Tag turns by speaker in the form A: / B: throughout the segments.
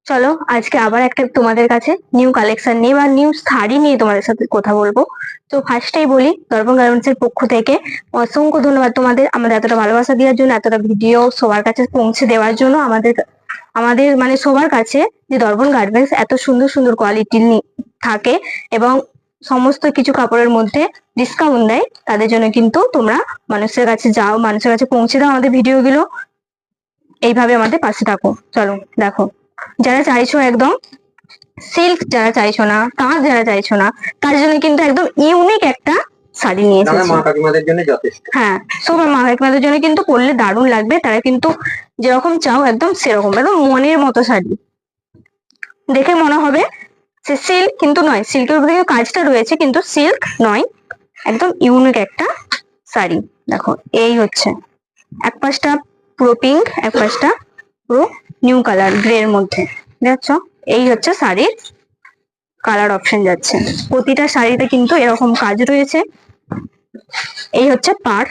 A: চলো আজকে আবার একটা তোমাদের কাছে নিউ কালেকশন নিয়ে বা নিউ শাড়ি নিয়ে তোমাদের সাথে কথা বলবো। তো ফার্স্টেই বলি, দর্পণ গার্মেন্টস এর পক্ষ থেকে অসংখ্য ধন্যবাদ তোমাদের, আমাদের এতটা ভালোবাসা দেওয়ার জন্য, এতটা ভিডিও সবার কাছে পৌঁছে দেওয়ার জন্য। আমাদের আমাদের মানে সবার কাছে যে দর্পণ গার্মেন্টস এত সুন্দর সুন্দর কোয়ালিটি থাকে এবং সমস্ত কিছু কাপড়ের মধ্যে ডিসকাউন্ট দেয়, তাদের জন্য কিন্তু তোমরা মানুষের কাছে যাও, মানুষের কাছে পৌঁছে দাও আমাদের ভিডিওগুলো। এইভাবে আমাদের পাশে থাকো। চলো দেখো, যারা চাইছো একদম সিল্ক, যারা চাইছো না, তাঁত যারা চাইছো না, তার জন্য কিন্তু একদম ইউনিক একটা শাড়ি নিয়ে এসেছি।
B: মা কাকিমাদের জন্য যথেষ্ট।
A: হ্যাঁ, সবার মা কাকিমাদের জন্য কিন্তু পরলে দারুণ লাগবে, তারা কিন্তু যেরকম চাও একদম সেরকম, একদম মনের মতো শাড়ি। দেখে মনে হবে সে সিল্ক, কিন্তু নয়, সিল্কের উপরে কাজটা রয়েছে কিন্তু সিল্ক নয়, একদম ইউনিক একটা শাড়ি। দেখো এই হচ্ছে এক পাশটা পুরো পিঙ্ক, এক পাশটা পুরো নিউ কালার গ্রে এর মধ্যে, দেখছো? এই হচ্ছে শাড়ির কালার অপশন যাচ্ছে। প্রতিটা শাড়িতে কিন্তু এরকম কাজ রয়েছে। এই হচ্ছে পার,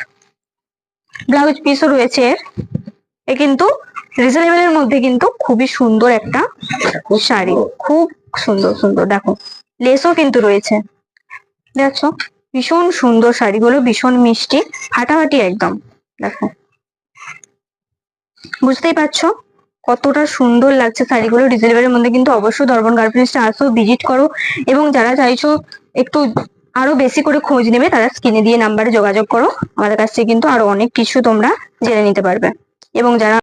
A: ব্লাউজ পিসও রয়েছে এর। এ কিন্তু রিজনেবল এর মধ্যে কিন্তু খুবই সুন্দর একটা শাড়ি, খুব সুন্দর সুন্দর। দেখো লেসও কিন্তু রয়েছে, দেখছো? ভীষণ সুন্দর শাড়িগুলো, ভীষণ মিষ্টি, ফাটাফাটি একদম। দেখো, বুঝতেই পারছো কতটা সুন্দর লাগছে শাড়িগুলো রিজনেবল এর মধ্যে। কিন্তু অবশ্যই দর্পণ গার্মেন্টসটা আসো, ভিজিট করো, এবং যারা চাইছো একটু আরো বেশি করে খোঁজ নেবে, তারা স্ক্রিনে দিয়ে নাম্বারে যোগাযোগ করো। আমাদের কাছ থেকে কিন্তু আরো অনেক কিছু তোমরা জেনে নিতে পারবে। এবং যারা